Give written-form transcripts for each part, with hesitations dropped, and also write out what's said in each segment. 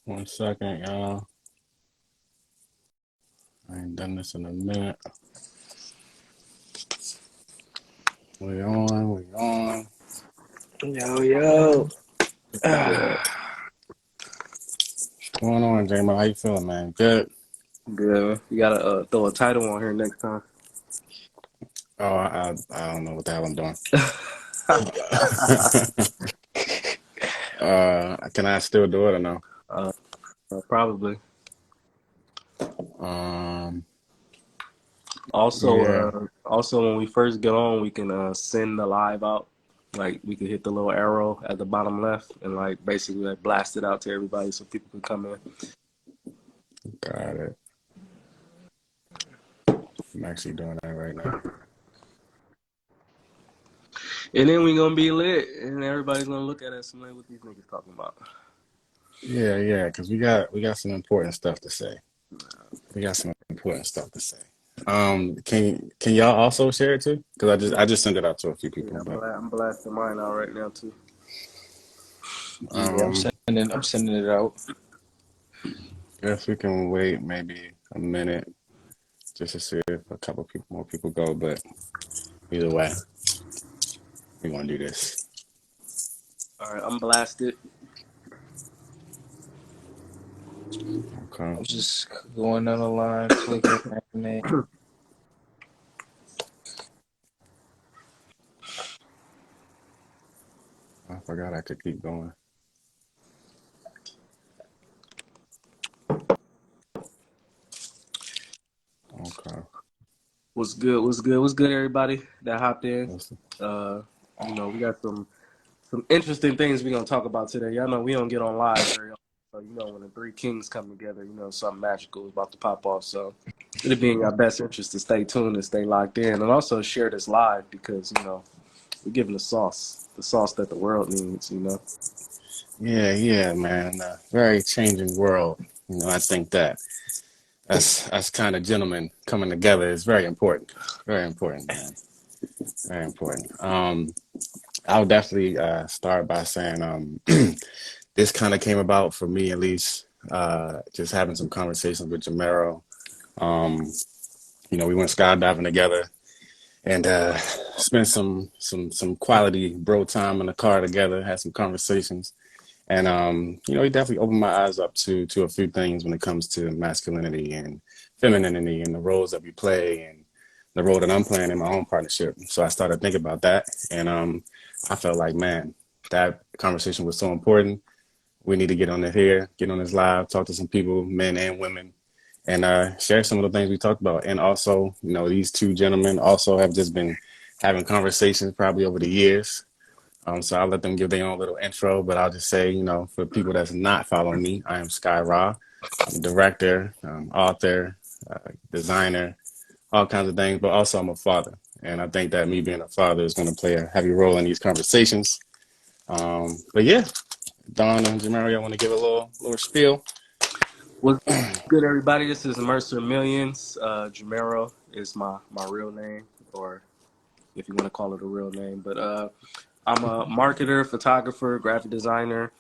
One second, y'all. I ain't done this in a minute. We on, we on. Yo, yo. What's going on, J-Mo? How you feeling, man? Good? Good. You gotta throw a title on here next time. Oh, I don't know what the hell I'm doing. Can I still do it or no? uh, probably. Um, Also, yeah, when we first get on, we can send the live out. Like we could hit the little arrow at the bottom left and like basically like blast it out to everybody so people can come in. got it. I'm actually doing that right now. And then we gonna be lit, and everybody's gonna look at us and like, what these niggas talking about? Yeah, because we got some important stuff to say. We got some important stuff to say. Can y'all also share it too? Because I just sent it out to a few Yeah, people, but I'm blasting mine out right now too. Yeah, um, I'm sending it out. guess we can wait maybe a minute just to see if a couple people more people go. But either way, we gonna do this. All right, I'm blasted. Okay. I'm just going down the line, clicking that name. I forgot I could keep going. Okay. What's good? What's good? What's good, everybody that hopped in? Let's- Uh, we got some interesting things we're gonna talk about today. Y'all know we don't get on live very often, so when the three kings come together, something magical is about to pop off. So it'll be in your best interest to stay tuned and stay locked in, and also share this live because we're giving the sauce that the world needs. Yeah, man. Very changing world. I think that's kind of gentlemen coming together is very important. Very important, man. Very important. I'll definitely start by saying this kind of came about for me at least. Just having some conversations with Jamero. Um, we went skydiving together and spent some quality bro time in the car together. Had some conversations, and he definitely opened my eyes up to a few things when it comes to masculinity and femininity and the roles that we play and the role that I'm playing in my own partnership. So I started thinking about that, and I felt like, man, that conversation was so important. We need to get on it here, get on this live, talk to some people, men and women, and share some of the things we talked about. And also, these two gentlemen also have just been having conversations probably over the years. So I'll let them give their own little intro, but I'll just say, for people that's not following me, I am Sky Ra. I'm a director, author, designer, all kinds of things, but also I'm a father. And I think that me being a father is going to play a heavy role in these conversations. But yeah, Don and Jamario, I want to give a little spiel. What's good, everybody? This is Mercer Millions. Jamero is my real name, or if you want to call it a real name. But I'm a marketer, photographer, graphic designer.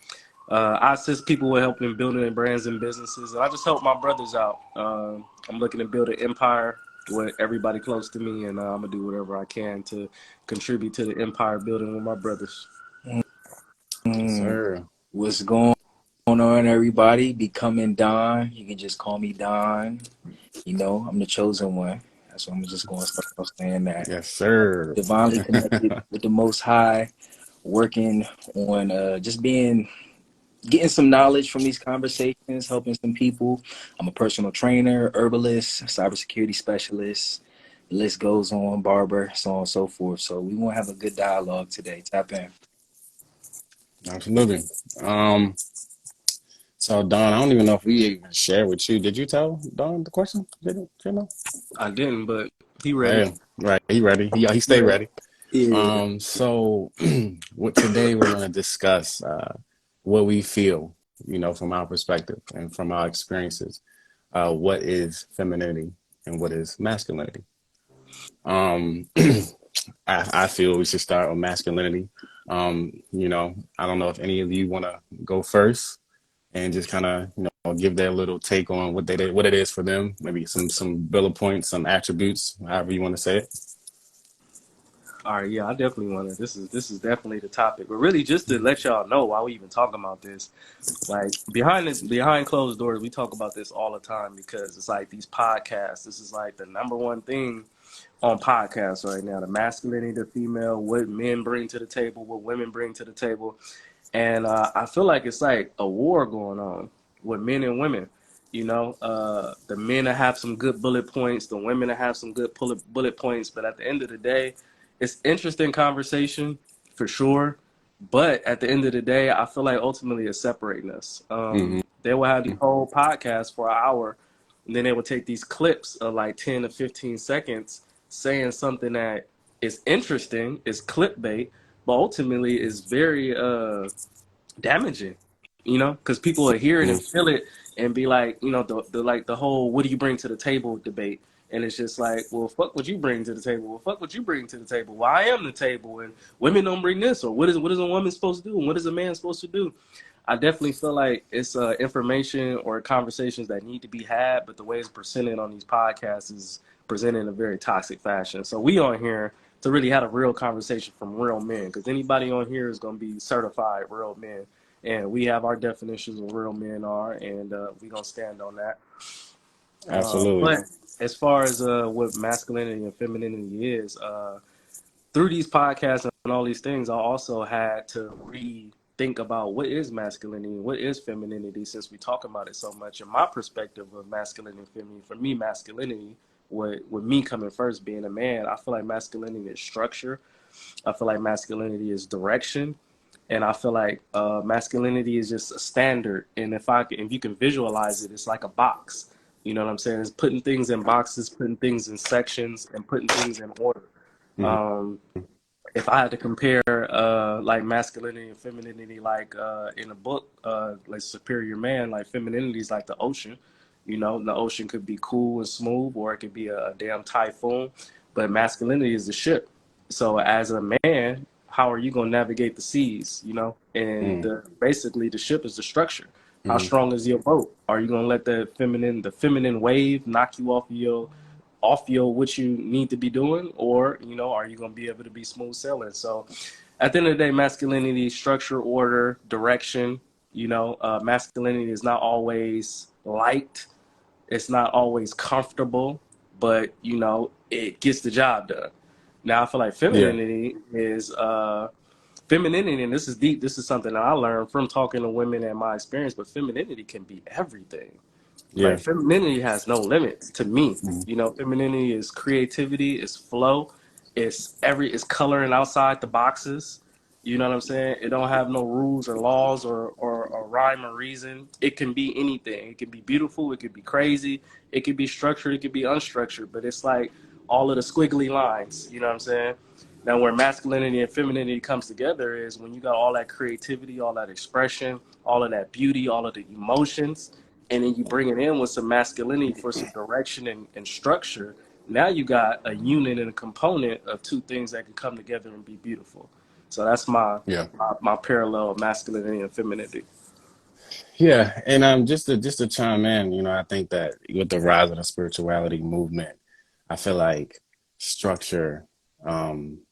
I assist people with helping building their brands and businesses, and I just help my brothers out. I'm looking to build an empire with everybody close to me, and I'm gonna do whatever I can to contribute to the empire building with my brothers. Mm, Sir. what's going on, everybody? Becoming Don. You can just call me Don. I'm the chosen one. That's what I'm just going to start off saying that. Yes, sir. Divinely connected with the Most High, working on just getting some knowledge from these conversations, helping some people. I'm a personal trainer, herbalist, cybersecurity specialist. The list goes on, barber, so on and so forth. So we want to have a good dialogue today. Tap in. Absolutely. Um, so Don, I don't even know if we even shared with you. Did you tell Don the question? Did you know? I didn't, but he ready. Hey, right, he ready. He He stay ready. ready. Yeah. So what today we're going to discuss what we feel, from our perspective and from our experiences. What is femininity and what is masculinity? Um, I feel we should start with masculinity. I don't know if any of you want to go first. and just kind of, give their little take on what what it is for them. Maybe some bullet points, some attributes, however you want to say it. All right, yeah, I definitely want to. This is definitely the topic, but really just to let y'all know why we even talking about this. Like behind closed doors, we talk about this all the time because it's like these podcasts. This is like the number one thing on podcasts right now: the masculinity, the female, what men bring to the table, what women bring to the table. And I feel like it's like a war going on with men and women. The men that have some good bullet points, the women that have some good bullet points. But at the end of the day, it's interesting conversation for sure. But at the end of the day, I feel like ultimately it's separating us. Hmm. They will have the whole podcast for an hour, and then they will take these clips of like 10 to 15 seconds saying something that is interesting, is clickbait, but ultimately is very damaging, because people will hear it and feel it and be like, the whole "what do you bring to the table" debate, and it's just like, well, fuck what you bring to the table. Well, fuck what you bring to the table. Well, I am the table, and women don't bring this, or what is a woman supposed to do, and what is a man supposed to do? I definitely feel like it's information or conversations that need to be had, but the way it's presented on these podcasts is presented in a very toxic fashion. So we on here to really have a real conversation from real men, because anybody on here is going to be certified real men, and we have our definitions of real men are, and we going to stand on that. Absolutely. But as far as what masculinity and femininity is, through these podcasts and all these things, I also had to rethink about what is masculinity and what is femininity, since we talk about it so much. And my perspective of masculinity and femininity, for me, masculinity, with me coming first, being a man, I feel like masculinity is structure. I feel like masculinity is direction. And I feel like masculinity is just a standard. And if you can visualize it, it's like a box. You know what I'm saying? It's putting things in boxes, putting things in sections, and putting things in order. Hmm. Um, if I had to compare like masculinity and femininity, like in a book, like Superior Man, like femininity is like the ocean. The ocean could be cool and smooth, or it could be a damn typhoon. But masculinity is the ship. So as a man, how are you going to navigate the seas? And basically the ship is the structure. How Hmm. strong is your boat? Are you going to let the feminine wave knock you off your what you need to be doing, or are you going to be able to be smooth sailing? So at the end of the day, masculinity, structure, order, direction. Masculinity is not always liked, it's not always comfortable, but it gets the job done. Now I feel like Yeah. femininity, and this is deep, this is something that I learned from talking to women and my experience, but femininity can be everything. Yeah. Like femininity has no limits to me. Hmm. Femininity is creativity, is flow, it's coloring outside the boxes. You know what I'm saying? It don't have no rules or laws or rhyme or reason. It can be anything. It can be beautiful, it could be crazy, it could be structured, it could be unstructured, but it's like all of the squiggly lines, you know what I'm saying? Now where masculinity and femininity comes together is when you got all that creativity, all that expression, all of that beauty, all of the emotions, and then you bring it in with some masculinity for some direction and structure. Now you got a unit and a component of two things that can come together and be beautiful. So that's my Yeah. my, my parallel of masculinity and femininity. Yeah. And just to chime in, I think that with the rise of the spirituality movement, I feel like structure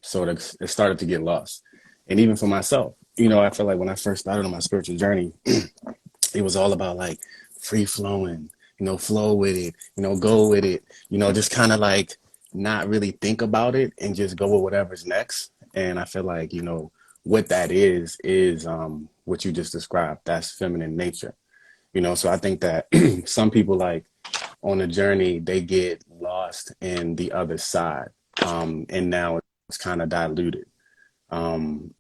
sort of it started to get lost. And even for myself, I feel like when I first started on my spiritual journey, it was all about like free flowing, flow with it, go with it, just kind of like not really think about it and just go with whatever's next. And I feel like, what that is what you just described. That's feminine nature, so I think that some people like on a journey, they get lost in the other side. And now it's kind of diluted. Um,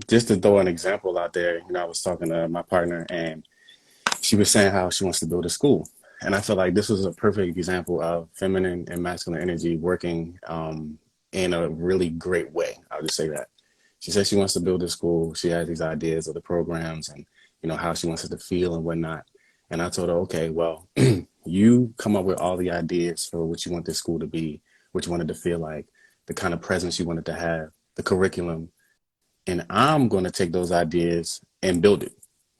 just to throw an example out there, I was talking to my partner and she was saying how she wants to build a school. And I feel like this was a perfect example of feminine and masculine energy working in a really great way. I'll just say that. She said she wants to build a school. She has these ideas of the programs and, how she wants it to feel and whatnot. And I told her, okay, well, you come up with all the ideas for what you want this school to be, what you wanted to feel like, the kind of presence you wanted to have, the curriculum. And I'm going to take those ideas and build it.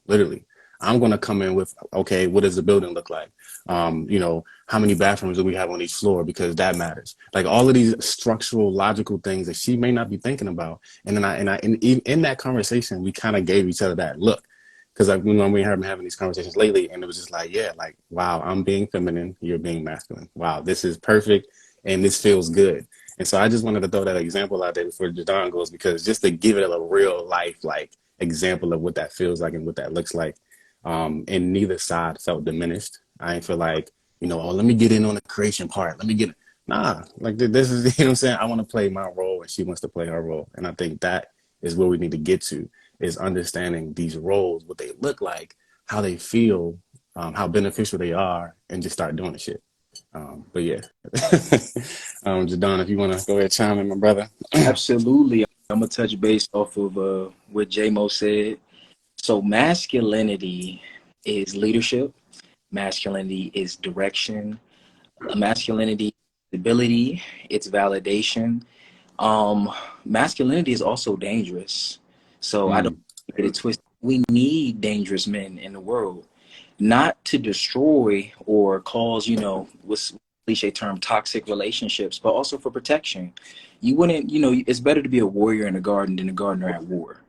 Literally. I'm going to come in with, okay, what does the building look like? You know, how many bathrooms do we have on each floor? Because that matters. Like all of these structural, logical things that she may not be thinking about. And then in that conversation, we kind of gave each other that look. Because like, you know, we have been having these conversations lately, and it was just like, yeah, like, wow, I'm being feminine, you're being masculine. Wow, this is perfect, and this feels good. And so I just wanted to throw that example out there before Jadon goes, because just to give it a real life, like, example of what that feels like and what that looks like. And neither side felt diminished. I ain't feel like, you know, oh, let me get in on the creation part. Let me get, nah, like this is, you know what I'm saying? I want to play my role and she wants to play her role. And I think that is where we need to get to, is understanding these roles, what they look like, how they feel, how beneficial they are, and just start doing the shit. But yeah, Jadon, if you want to go ahead and chime in, my brother. Absolutely. I'm gonna touch base off of what J-Mo said. So masculinity is leadership. Masculinity is direction. Masculinity is stability. It's validation. Um, Masculinity is also dangerous. So I don't Mm, get it twisted. We need dangerous men in the world, not to destroy or cause, you know, what's cliche term toxic relationships, but also for protection. You wouldn't, you know, it's better to be a warrior in the garden than a gardener at war.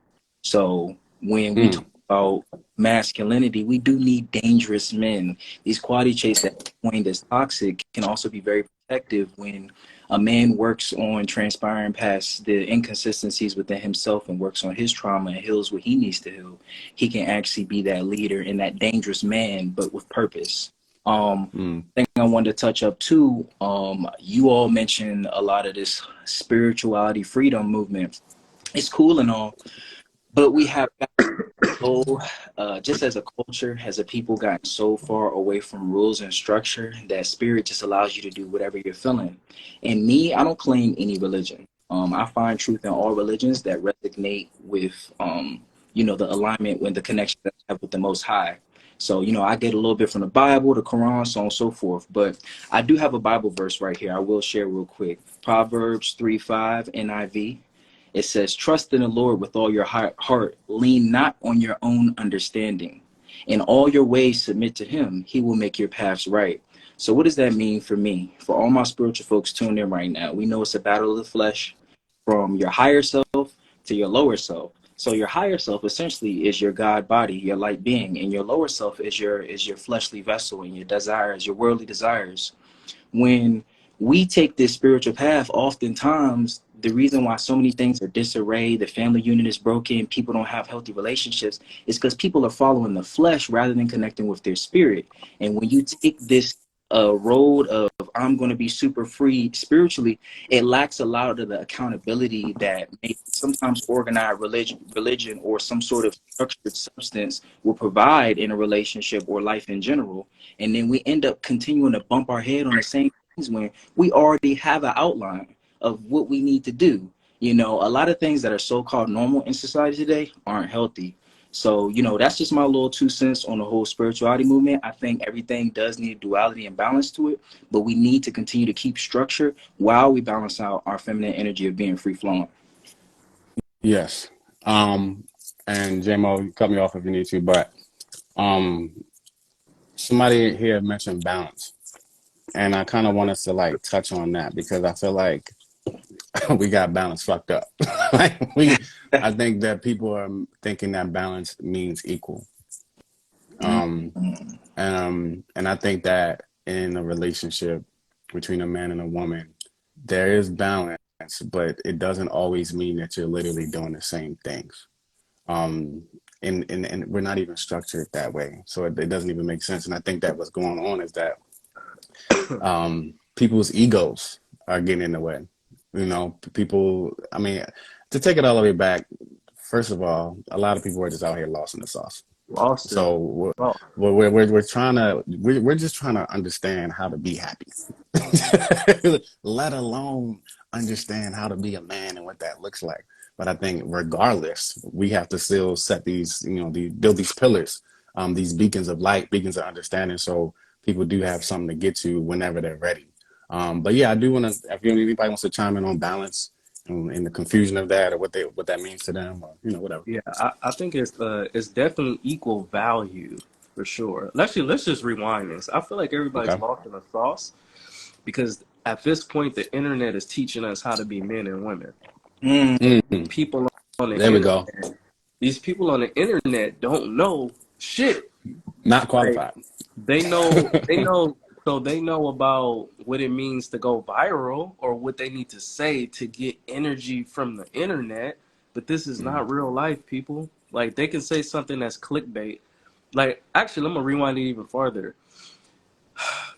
So when we talk mm, about masculinity, we do need dangerous men. These quality traits that are coined as toxic can also be very protective when a man works on transpiring past the inconsistencies within himself and works on his trauma and heals what he needs to heal. He can actually be that leader and that dangerous man, but with purpose. mm. Thing I wanted to touch up too. You all mentioned a lot of this spirituality freedom movement. It's cool and all, but we have so, just as a culture, as a people, gotten so far away from rules and structure that spirit just allows you to do whatever you're feeling. And me, I don't claim any religion. I find truth in all religions that resonate with, you know, the alignment with the connection that I have with the Most High. So, you know, I get a little bit from the Bible, the Quran, so on and so forth. But I do have a Bible verse right here. I will share real quick. Proverbs 3:5 NIV. It says, trust in the Lord with all your heart, lean not on your own understanding. In all your ways, submit to him. He will make your paths right. So what does that mean for me? For all my spiritual folks tuned in right now, we know it's a battle of the flesh from your higher self to your lower self. So your higher self essentially is your God body, your light being, and your lower self is your fleshly vessel and your desires, your worldly desires. When we take this spiritual path, oftentimes the reason why so many things are disarray, the family unit is broken, people don't have healthy relationships, is because people are following the flesh rather than connecting with their spirit. And when you take this road of I'm going to be super free spiritually, it lacks a lot of the accountability that maybe sometimes organized religion or some sort of structured substance will provide in a relationship or life in general. And then we end up continuing to bump our head on the same things when we already have an outline of what we need to do. You know, a lot of things that are so-called normal in society today aren't healthy. So, you know, that's just my little 2 cents on the whole spirituality movement. I think everything does need duality and balance to it, but we need to continue to keep structure while we balance out our feminine energy of being free flowing. Yes. Um, and JMO, you cut me off if you need to, but um, somebody here mentioned balance. And I kind of want us to like touch on that because I feel like we got balance fucked up. like I think that people are thinking that balance means equal. Um, and I think that in a relationship between a man and a woman, there is balance, but it doesn't always mean that you're literally doing the same things. Um, and we're not even structured that way, so it doesn't even make sense. And I think that what's going on is that people's egos are getting in the way. You know, people. I mean, to take it all the way back, first of all, a lot of people are just out here lost in the sauce. Lost in So oh, we're trying to we're just trying to understand how to be happy, let alone understand how to be a man and what that looks like. But I think regardless, we have to still set these, you know, build these pillars, these beacons of light, beacons of understanding, so people do have something to get to whenever they're ready. But yeah, I do want to. If anybody wants to chime in on balance and the confusion of that, or what that means to them, or whatever. Yeah, I think it's definitely equal value for sure. Actually, let's just rewind this. I feel like everybody's Okay. lost in the sauce because at this point the internet is teaching us how to be men and women. Mm. Mm, People on the there we go. internet, these people on the internet don't know shit. Not Like qualified. they know about what it means to go viral or what they need to say to get energy from the internet, but this is Mm, not real life, people. Like they can say something that's clickbait. Like actually, I'm gonna rewind it even farther.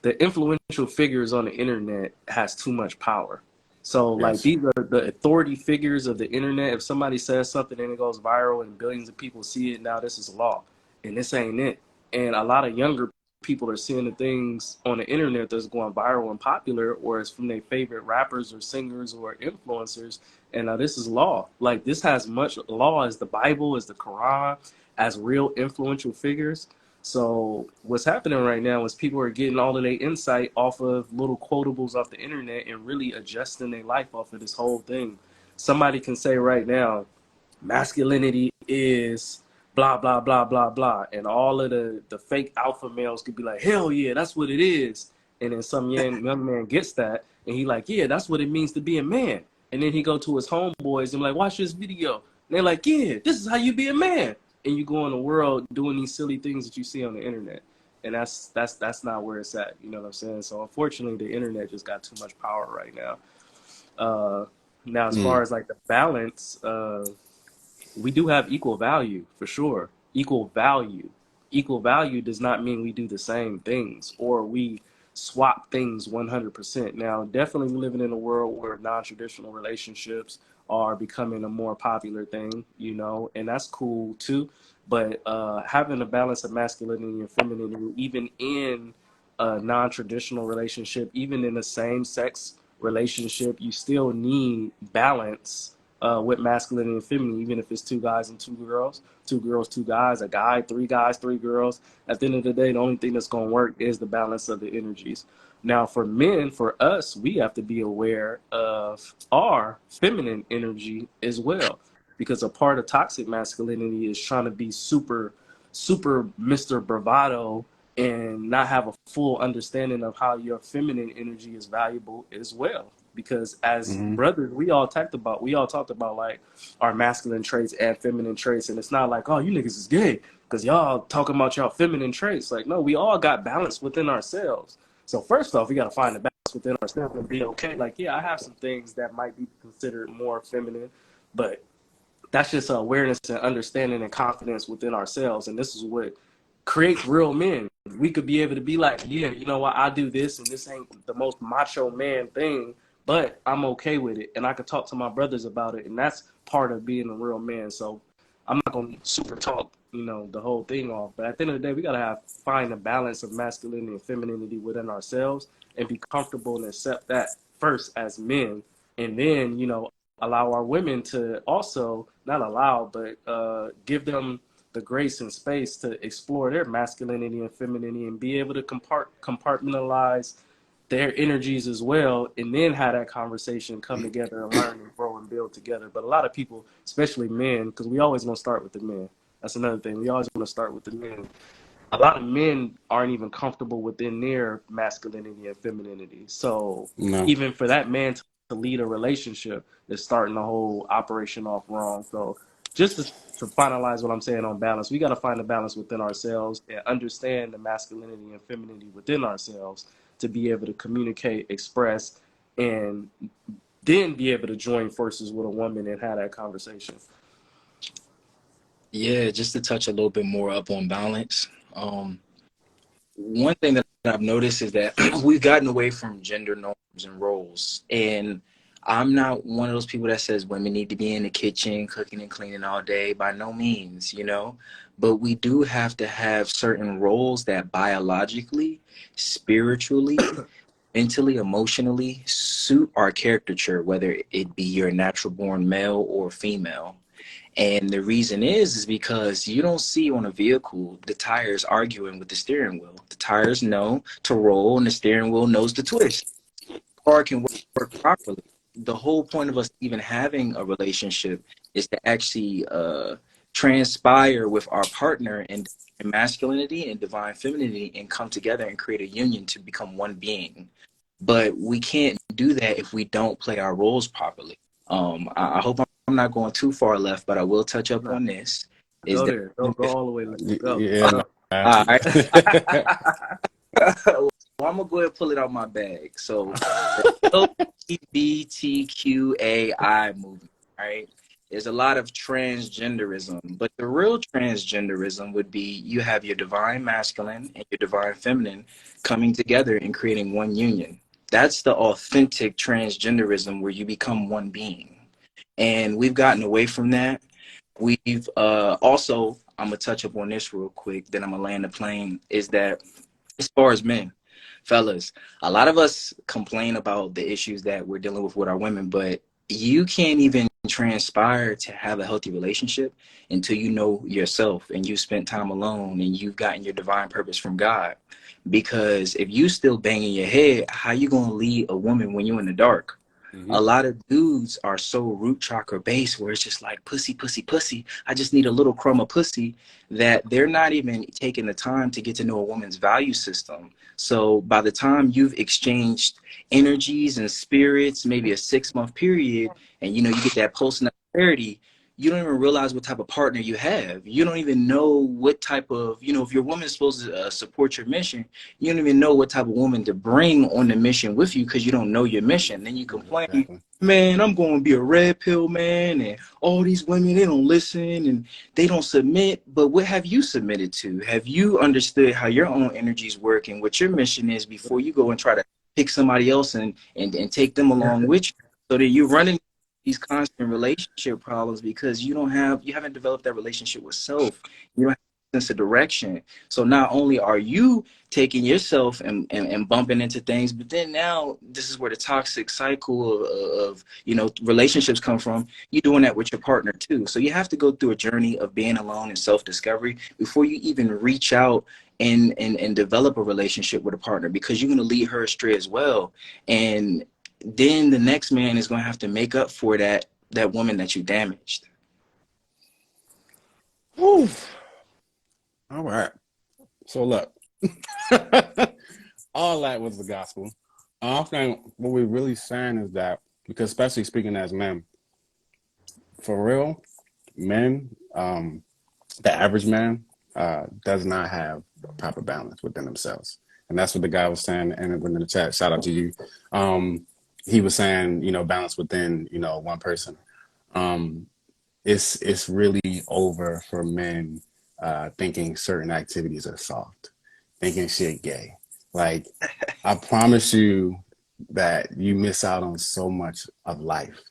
The influential figures on the internet has too much power. So like yes. these are the authority figures of the internet. If somebody says something and it goes viral and billions of people see it, now this is law. And this ain't it. And a lot of younger people are seeing the things on the internet that's going viral and popular, or it's from their favorite rappers or singers or influencers. And now this is law. Like this has much law as the Bible, as the Quran, as real influential figures. So what's happening right now is people are getting all of their insight off of little quotables off the internet and really adjusting their life off of this whole thing. Somebody can say right now, masculinity is blah blah blah blah blah, and all of the fake alpha males could be like, hell yeah, that's what it is. And then some young man gets that, and he like, yeah, that's what it means to be a man. And then he go to his homeboys and like, watch this video. And they're like, yeah, this is how you be a man. And you go in the world doing these silly things that you see on the internet, and that's not where it's at. You know what I'm saying? So unfortunately, the internet just got too much power right now. Now, as far Mm, as like the balance, we do have equal value for sure. Equal value. Equal value does not mean we do the same things or we swap things 100%. Now, definitely we're living in a world where non-traditional relationships are becoming a more popular thing, and that's cool too. But having a balance of masculinity and femininity, even in a non-traditional relationship, even in a same-sex relationship, you still need balance with masculinity and feminine, even if it's two guys and two girls, two guys, a guy, three guys, three girls. At the end of the day, the only thing that's going to work is the balance of the energies. Now, for men, for us, we have to be aware of our feminine energy as well, because a part of toxic masculinity is trying to be super, super Mr. Bravado and not have a full understanding of how your feminine energy is valuable as well. Because as mm-hmm. brothers, we all talked about like our masculine traits and feminine traits, and it's not like, oh, you niggas is gay because y'all talking about y'all feminine traits. Like, no, we all got balance within ourselves. So first off, we got to find the balance within ourselves and be okay. Like, yeah, I have some things that might be considered more feminine, but that's just awareness and understanding and confidence within ourselves. And this is what creates real men. We could be able to be like, yeah, you know what, I do this and this ain't the most macho man thing, but I'm okay with it. And I could talk to my brothers about it. And that's part of being a real man. So I'm not going to super talk, the whole thing off. But at the end of the day, we got to find a balance of masculinity and femininity within ourselves and be comfortable and accept that first as men. And then, allow our women to also not allow, but give them the grace and space to explore their masculinity and femininity and be able to compartmentalize their energies as well, and then have that conversation, come together and learn and grow and build together. But a lot of people, especially men, because we always want to start with the men. That's another thing. We always want to start with the men. A lot of men aren't even comfortable within their masculinity and femininity. So No. even for that man to lead a relationship is starting the whole operation off wrong. So just to finalize what I'm saying on balance, we got to find a balance within ourselves and understand the masculinity and femininity within ourselves to be able to communicate, express, and then be able to join forces with a woman and have that conversation. Yeah, just to touch a little bit more up on balance. One thing that I've noticed is that we've gotten away from gender norms and roles. And I'm not one of those people that says women need to be in the kitchen cooking and cleaning all day. By no means, But we do have to have certain roles that biologically, spiritually, mentally, emotionally suit our caricature, whether it be your natural born male or female. And the reason is because you don't see on a vehicle the tires arguing with the steering wheel. The tires know to roll and the steering wheel knows to twist. The car can work properly. the whole point of us even having a relationship is to actually transpire with our partner in masculinity and divine femininity and come together and create a union to become one being. But we can't do that if we don't play our roles properly. I hope I'm not going too far left, but I will touch up No, on this. Is go that there. Go all the way left. Go. Yeah, Go. man. all right? Well, I'm gonna go ahead and pull it out my bag. So the LGBTQAI movement, right? There's a lot of transgenderism, but the real transgenderism would be you have your divine masculine and your divine feminine coming together and creating one union. That's the authentic transgenderism where you become one being. And we've gotten away from that. We've also, I'm gonna touch up on this real quick, then I'm gonna land the plane, is that as far as men, fellas, a lot of us complain about the issues that we're dealing with our women, but you can't even transpire to have a healthy relationship until you know yourself and you spent time alone and you've gotten your divine purpose from God. Because if you still banging your head, how you gonna lead a woman when you're in the dark? Hmm. A lot of dudes are so root chakra based where it's just like pussy, pussy, pussy. I just need a little crumb of pussy, that they're not even taking the time to get to know a woman's value system. So by the time you've exchanged energies and spirits, maybe a 6-month period, and you get that post clarity, you don't even realize what type of partner you have. You don't even know what type of, if your woman's supposed to support your mission, you don't even know what type of woman to bring on the mission with you because you don't know your mission. Then you complain, Exactly. man, I'm going to be a red pill man, and all these women, they don't listen and they don't submit. But what have you submitted to? Have you understood how your own energies work and what your mission is before you go and try to pick somebody else and take them along with you? So that you're running these constant relationship problems because you haven't developed that relationship with self. You don't have a sense of direction. So not only are you taking yourself and bumping into things, but then now this is where the toxic cycle of relationships come from. You're doing that with your partner too. So you have to go through a journey of being alone and self-discovery before you even reach out and develop a relationship with a partner, because you're going to lead her astray as well. And then the next man is going to have to make up for that woman that you damaged. Whew. All right. So look, all that was the gospel. I think what we're really saying is that, because especially speaking as men, for real, men, the average man does not have proper balance within themselves. And that's what the guy was saying. And in the chat, shout out to you. He was saying, balance within, one person. It's really over for men thinking certain activities are soft, thinking shit gay. Like, I promise you that you miss out on so much of life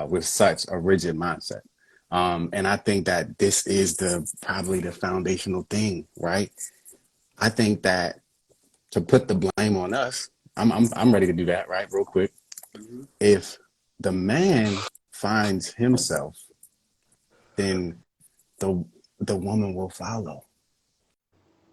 with such a rigid mindset. And I think that this is probably the foundational thing, right? I think that to put the blame on us, I'm ready to do that, right? Real quick. Mm-hmm. If the man finds himself, then the the woman will follow.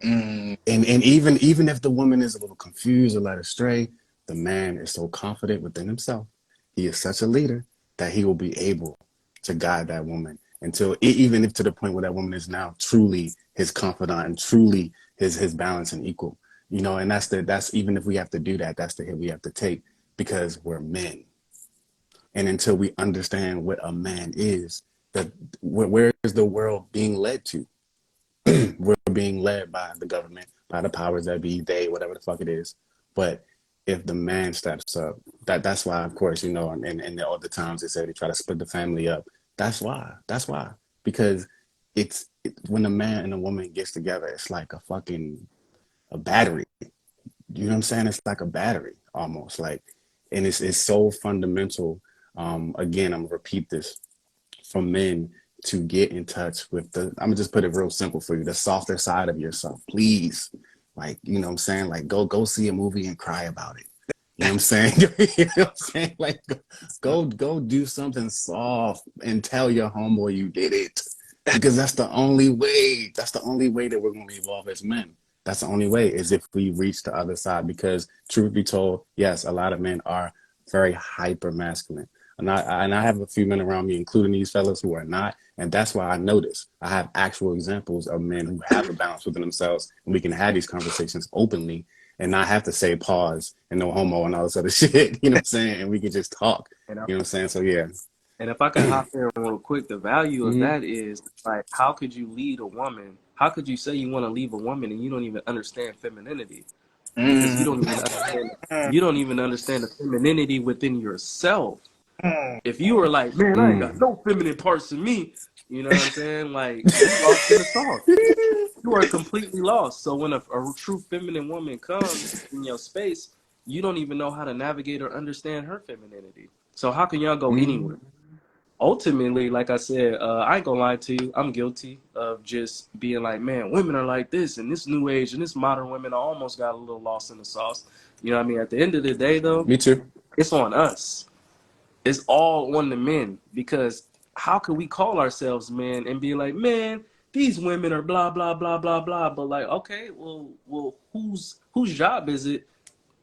Mm. And even if the woman is a little confused or led astray, the man is so confident within himself. He is such a leader that he will be able to guide that woman until, even if to the point where that woman is now truly his confidant and truly his balance and equal. And that's even if we have to do that, that's the hit we have to take, because we're men. And until we understand what a man is, that where is the world being led to? We're being led by the government, by the powers that be, they, whatever the fuck it is. But if the man steps up, that's why, of course, and all the times they say they try to split the family up. That's why. That's why. Because when a man and a woman gets together, it's like a battery. You know what I'm saying? It's like a battery almost. Like, and it's so fundamental. Again, I'm gonna repeat this, for men to get in touch with I'm gonna just put it real simple for you, the softer side of yourself, please. Like, you know what I'm saying? Like, go see a movie and cry about it. You know what I'm saying? You know what I'm saying? Like, go do something soft and tell your homeboy you did it. Because that's the only way. That's the only way that we're gonna evolve as men. That's the only way, is if we reach the other side. Because truth be told, yes, a lot of men are very hyper masculine. And I have a few men around me, including these fellas, who are not. And that's why I notice I have actual examples of men who have a balance within themselves, and we can have these conversations openly and not have to say pause and no homo and all this other shit. You know what I'm saying? And we can just talk. And, You know what I'm saying? So yeah. and if I could hop in real quick, the value of Mm-hmm. that is like, how could you lead a woman? How could you say you want to leave a woman and you don't even understand femininity? Because you don't even understand the femininity within yourself. If you were like, man, I ain't got Mm. no feminine parts in me, you know what I'm saying? Like, you lost in the sauce. You are completely lost. So when a true feminine woman comes in your space, you don't even know how to navigate or understand her femininity. So how can y'all go Mm. anywhere? Ultimately, like I said, I ain't gonna lie to you. I'm guilty of just being like, man, women are like this, and this new age and this modern women. I almost got a little lost in the sauce. You know what I mean? At the end of the day, though, Me too. it's on us. It's all on the men, because how can we call ourselves men and be like, man, these women are blah blah blah blah blah? But like, okay, well, whose job is it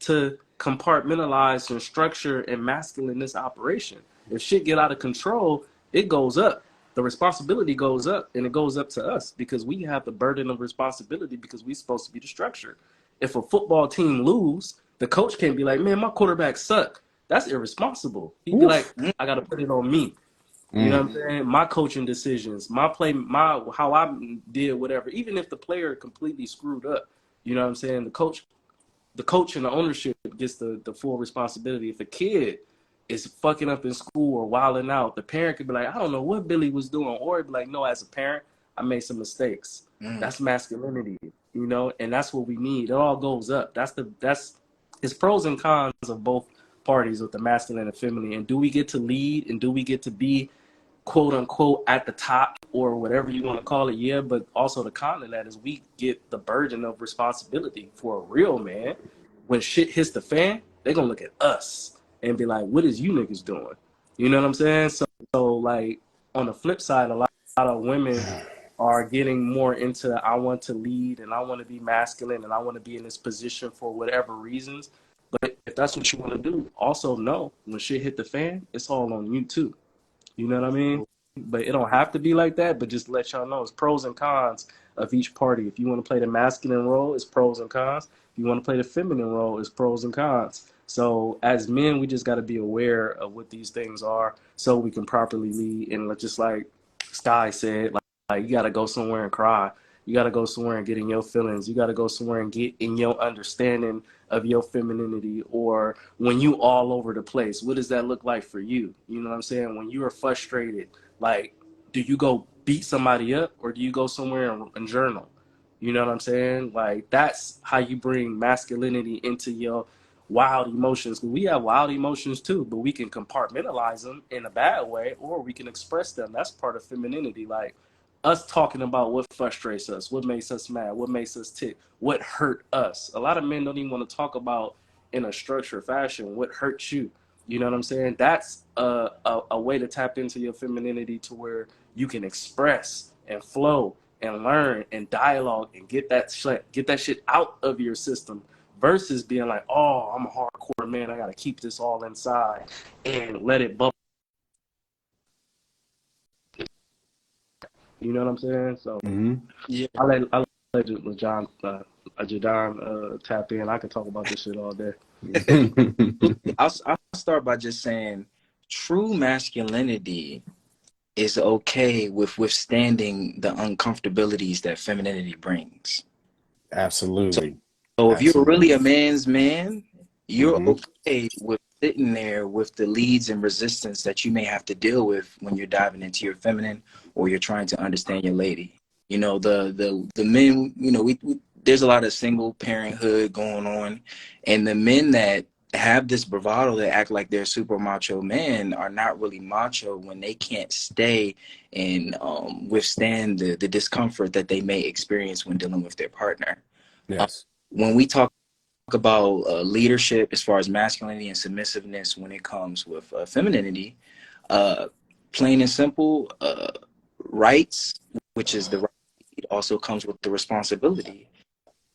to compartmentalize and structure and masculine this operation? If shit get out of control, it goes up. The responsibility goes up, and it goes up to us because we have the burden of responsibility because we're supposed to be the structure. If a football team lose, the coach can't be like, man, my quarterback suck. That's irresponsible. He'd be like, Oof. I got to put it on me. You know Mm. what I'm saying? My coaching decisions, my play, my how I did whatever. Even if the player completely screwed up, you know what I'm saying? The coach and the ownership gets the full responsibility. If a kid is fucking up in school or wilding out, the parent could be like, I don't know what Billy was doing. Or be like, no, as a parent, I made some mistakes. That's masculinity, you know, and that's what we need. It all goes up. That's it's pros and cons of both parties with the masculine and feminine. And do we get to lead, and do we get to be quote unquote at the top or whatever you want to call it? Yeah, but also the con of that is we get the burden of responsibility for a real man. When shit hits the fan, they're gonna look at us and be like, what is you niggas doing? You know what I'm saying? So like on the flip side, a lot of women are getting more into, I want to lead and I want to be masculine and I want to be in this position for whatever reasons. But if that's what you want to do, also know when shit hit the fan, it's all on you too. You know what I mean? But it don't have to be like that. But just to let y'all know, it's pros and cons of each party. If you want to play the masculine role, it's pros and cons. If you want to play the feminine role, it's pros and cons. So as men, we just got to be aware of what these things are, so we can properly lead. And just like Sky said, like you got to go somewhere and cry. You got to go somewhere and get in your feelings. You got to go somewhere and get in your understanding of your femininity, or when you all over the place, what does that look like for you? You know what I'm saying? When you are frustrated, like, do you go beat somebody up or do you go somewhere and journal? You know what I'm saying? Like, that's how you bring masculinity into your wild emotions. We have wild emotions too, but we can compartmentalize them in a bad way, or we can express them. That's part of femininity. Like, us talking about what frustrates us, what makes us mad, what makes us tick, what hurt us. A lot of men don't even want to talk about in a structured fashion what hurt you. You know what I'm saying? That's a way to tap into your femininity, to where you can express and flow and learn and dialogue and get that shit out of your system, versus being like, oh, I'm a hardcore man, I gotta keep this all inside and let it bubble. You know what I'm saying? So Mm-hmm. Yeah. I let John Jadon tap in. I could talk about this shit all day. I'll start by just saying true masculinity is okay with withstanding the uncomfortabilities that femininity brings. Absolutely. So if you're really a Absolutely. man's man, you're Mm-hmm. okay with sitting there with the leads and resistance that you may have to deal with when you're diving into your feminine or you're trying to understand your lady. You know, the men, you know, we there's a lot of single parenthood going on, and the men that have this bravado that act like they're super macho men are not really macho when they can't stay and withstand the discomfort that they may experience when dealing with their partner. Yes. When we talk about leadership as far as masculinity and submissiveness when it comes with femininity, uh, plain and simple, rights, which is the right, also comes with the responsibility.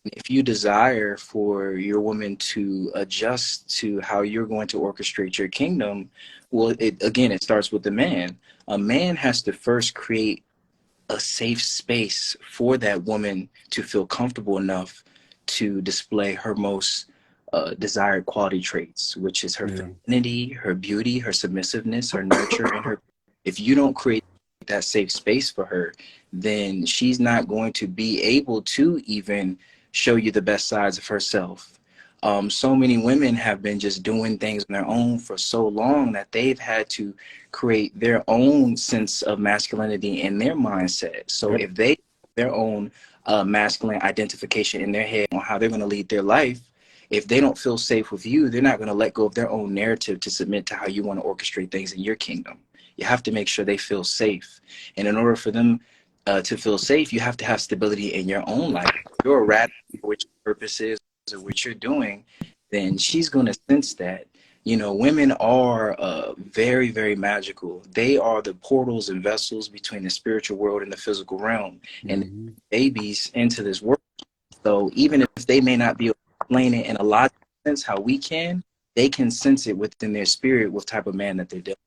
If you desire for your woman to adjust to how you're going to orchestrate your kingdom, well, it starts with the man. A man has to first create a safe space for that woman to feel comfortable enough to display her most desired quality traits, which is her Yeah. femininity, her beauty, her submissiveness, her nurture, and her. If you don't create that safe space for her, then she's not going to be able to even show you the best sides of herself. So many women have been just doing things on their own for so long that they've had to create their own sense of masculinity in their mindset. So Yep. if they their own masculine identification in their head on how they're going to lead their life, if they don't feel safe with you, they're not going to let go of their own narrative to submit to how you want to orchestrate things in your kingdom. You have to make sure they feel safe. And in order for them to feel safe, you have to have stability in your own life. If you're erratic for what your purpose is or what you're doing, then she's going to sense that. You know, women are very, very magical. They are the portals and vessels between the spiritual world and the physical realm, and Hmm. babies into this world. So even if they may not be able to explain it in a logical sense how we can, they can sense it within their spirit what type of man that they're dealing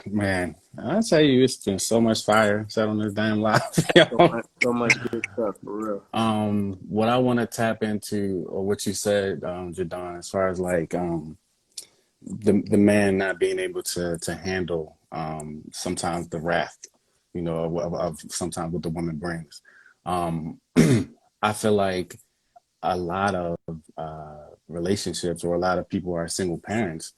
Man, I tell you, it's been so much fire set on this damn live. So much good stuff for real. What I want to tap into, or what you said, Jadon, as far as like the man not being able to handle sometimes the wrath, of sometimes what the woman brings. Um, I feel like a lot of relationships, or a lot of people are single parents,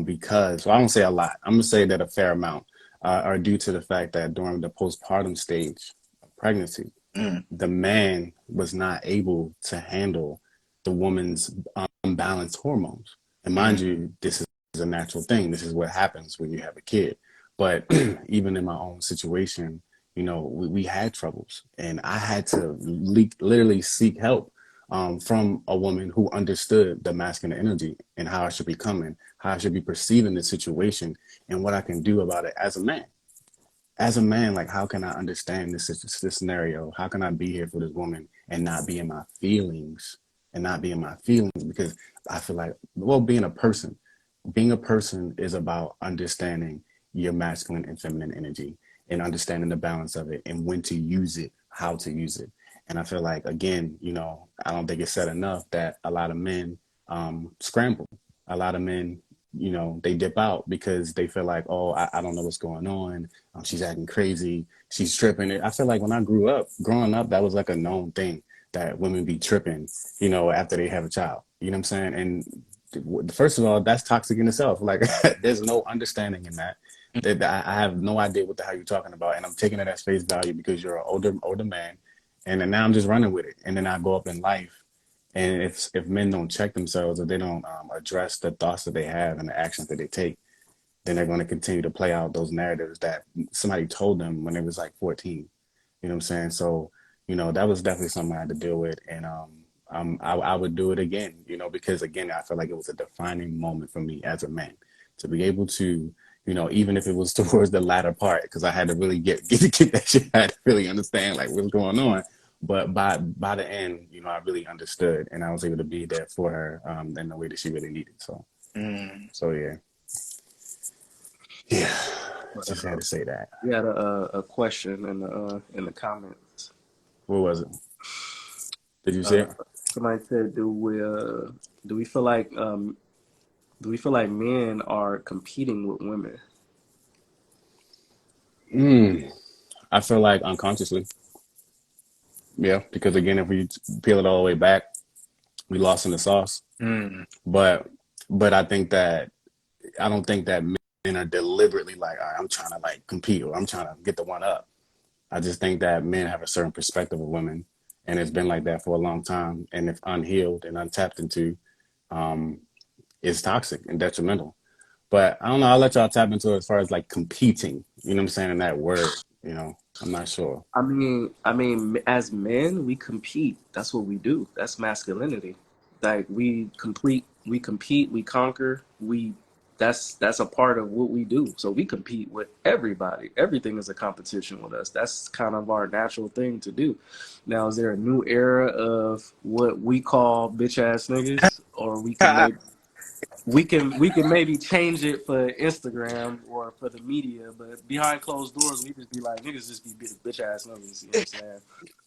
because, well, I don't say a lot. I'm gonna say that a fair amount are due to the fact that during the postpartum stage of pregnancy, with. the man was not able to handle the woman's unbalanced hormones. And mind you, this is a natural thing. This is what happens when you have a kid. But even in my own situation, we had troubles, and I had to literally seek help from a woman who understood the masculine energy and how I should be coming, how I should be perceiving the situation, and what I can do about it as a man. As a man, like, how can I understand this scenario? How can I be here for this woman and not be in my feelings, because I feel like, well, being a person is about understanding your masculine and feminine energy, and understanding the balance of it, and when to use it, how to use it. And I feel like, again, I don't think it's said enough that a lot of men scramble. A lot of men, they dip out because they feel like, oh, I don't know what's going on. She's acting crazy. She's tripping. I feel like when I growing up, that was like a known thing, that women be tripping, after they have a child. You know what I'm saying? And first of all, that's toxic in itself. Like, there's no understanding in that. That I have no idea what the hell you're talking about, and I'm taking it at face value because you're an older man, and then now I'm just running with it. And then I go up in life, and if men don't check themselves, or they don't address the thoughts that they have and the actions that they take, then they're going to continue to play out those narratives that somebody told them when they was like 14. You know what I'm saying? So, that was definitely something I had to deal with. And I would do it again, because, again, I feel like it was a defining moment for me as a man to be able to, even if it was towards the latter part, because I had to really get that shit. I had to really understand like what's going on. But by the end, I really understood, and I was able to be there for her in the way that she really needed. So, Mm. so yeah, yeah, But just had to say that. we had a question in the comments. What was it? Did you see Uh, it? Somebody said, do we feel like men are competing with women? I feel like unconsciously, yeah, because again, if we peel it all the way back, we lost in the sauce. Mm. But I don't think that men are deliberately like, all right, I'm trying to like compete, or I'm trying to get the one up. I just think that men have a certain perspective of women, and it's been like that for a long time. And if unhealed and untapped into, it's toxic and detrimental. But I don't know. I'll let y'all tap into it as far as like competing. You know what I'm saying? In that word, I'm not sure. As men, we compete. That's what we do. That's masculinity. Like we compete, we conquer, that's a part of what we do. So we compete with everybody. Everything is a competition with us. That's kind of our natural thing to do. Now, is there a new era of what we call bitch ass niggas, or we can maybe change it for Instagram or for the media, but behind closed doors, we just be like, niggas just be bitch ass niggas. You know what I'm saying?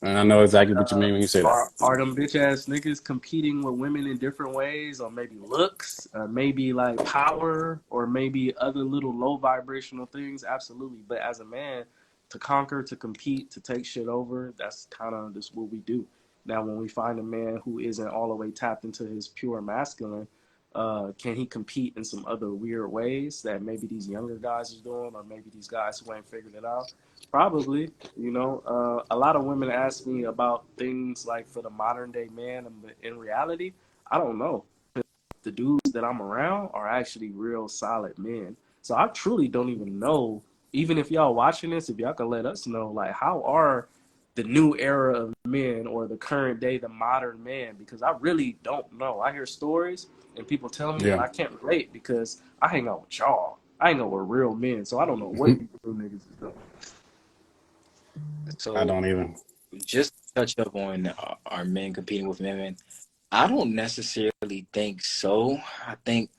And I know exactly what you mean when you say that. Are them bitch ass niggas competing with women in different ways, or maybe looks, or maybe like power, or maybe other little low vibrational things? Absolutely. But as a man, to conquer, to compete, to take shit over, that's kind of just what we do. Now, when we find a man who isn't all the way tapped into his pure masculine, can he compete in some other weird ways that maybe these younger guys are doing, or maybe these guys who ain't figured it out? Probably. A lot of women ask me about things like for the modern day man, but in reality, I don't know. The dudes that I'm around are actually real solid men. So I truly don't even know. Even if y'all watching this, if y'all can let us know, like, how are the new era of men, or the current day, the modern man? Because I really don't know. I hear stories and people tell me, and Yeah. I can't relate because I hang out with y'all. I hang out with real men, so I don't know what these real niggas is doing. I So don't even. just to touch up on our men competing with women, I don't necessarily think so. I think,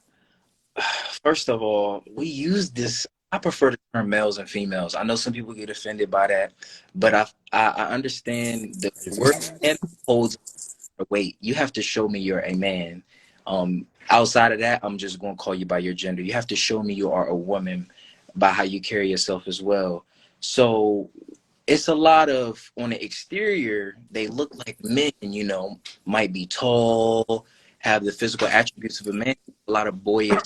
first of all, we use this. I prefer the term males and females. I know some people get offended by that, but I understand the word man holds a weight. You have to show me you're a man. Outside of that, I'm just going to call you by your gender. You have to show me you are a woman by how you carry yourself as well. So it's a lot of, on the exterior, they look like men, might be tall, have the physical attributes of a man, a lot of boyish.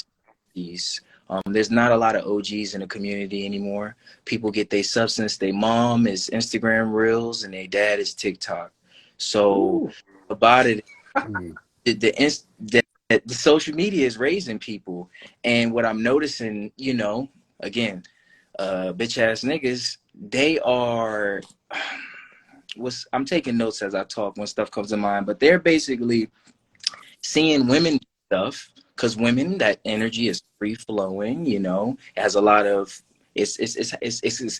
There's not a lot of OGs in the community anymore. People get their substance. Their mom is Instagram Reels and their dad is TikTok. So Ooh. about it, Mm. the social media is raising people. And what I'm noticing, again, bitch ass niggas, they are, I'm taking notes as I talk when stuff comes to mind, but they're basically seeing women do stuff, because women, that energy is free flowing, it has a lot of, it's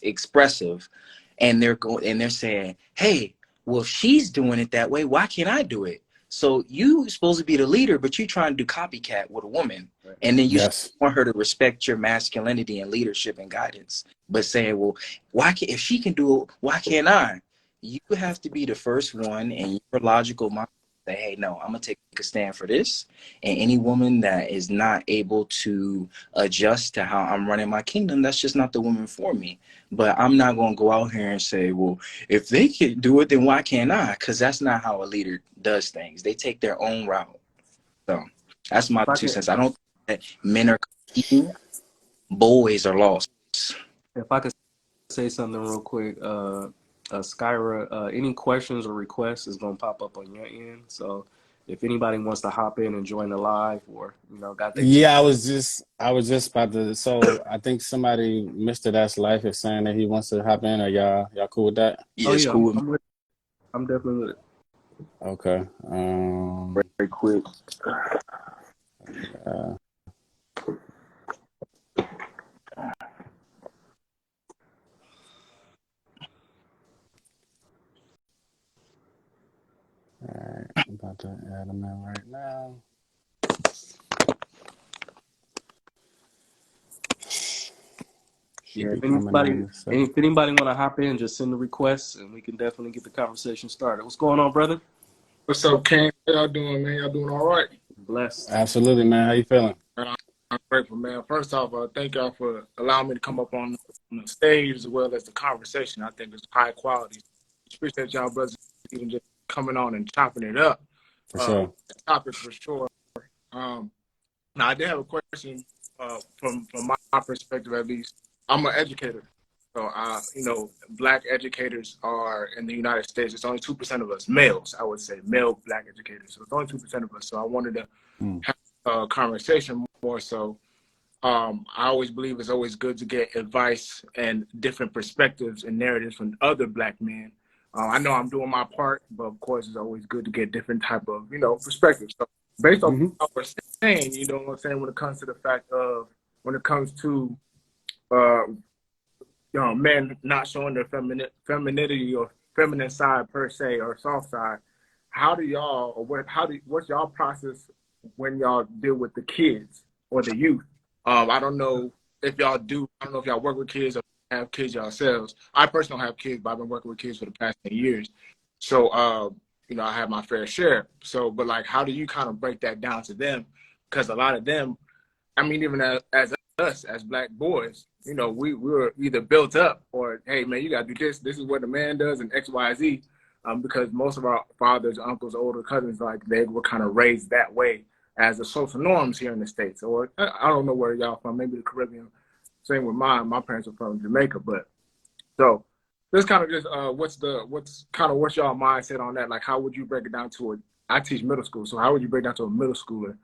expressive, and they're saying, hey, well, if she's doing it that way, why can't I do it? So you supposed to be the leader, but you trying to do copycat with a woman, and then you Yes. want her to respect your masculinity and leadership and guidance, but saying, well, if she can do it, why can't I? You have to be the first one, and your logical mind say, hey, no, I'm gonna take a stand for this. And any woman that is not able to adjust to how I'm running my kingdom, that's just not the woman for me. But I'm not gonna go out here and say, well, if they can do it, then why can't I? Because that's not how a leader does things. They take their own route. So that's my If I two could, cents. I don't think that men are competing, boys are lost. if I could say something real quick, Skyra, any questions or requests is gonna pop up on your end. So if anybody wants to hop in and join the live, or got their Yeah, I was just about to. So I think somebody, Mr. That's Life, is saying that he wants to hop in. Or y'all cool with that? Yeah, oh it's yeah, cool with me. I'm definitely with it. Okay. Very quick. Uh, all right, I'm about to add him in right now. Should Yeah, be coming in a second. if anybody want to hop in, just send the requests, and we can definitely get the conversation started. What's going on, brother? What's up, King? How y'all doing, man? Y'all doing all right? Blessed. Absolutely, man. How you feeling? I'm grateful, man. First off, thank y'all for allowing me to come up on the stage as well as the conversation. I think it's high quality. Appreciate y'all brothers even just coming on and chopping it up. For sure. The topic for sure. Now, I did have a question from my perspective, at least. I'm an educator. So, black educators are in the United States. It's only 2% of us, males, I would say, male black educators. So it's only 2% of us. So I wanted to Mm. have a conversation more so. I always believe it's always good to get advice and different perspectives and narratives from other black men. I know I'm doing my part, but of course, it's always good to get different type of, perspectives. So based off Hmm. what we're saying, you know what I'm saying, when it comes to the fact of when it comes to uh, men not showing their femininity or feminine side per se or soft side. How do y'all or what's y'all process when y'all deal with the kids or the youth? I don't know if y'all do. I don't know if y'all work with kids or have kids yourselves. I personally don't have kids, but I've been working with kids for the past 10 years. So I have my fair share. So, but like, how do you kind of break that down to them? Because a lot of them, I mean, even as us as black boys, we were either built up or, hey man, you gotta do this. This is what a man does, and X, Y, Z. Because most of our fathers, uncles, older cousins, like they were kind of raised that way as the social norms here in the States. Or I don't know where y'all from, maybe the Caribbean. Same with mine. My parents are from Jamaica, but so this kind of just what's y'all mindset on that? Like, how would you break it down to I teach middle school, so how would you break it down to a middle schooler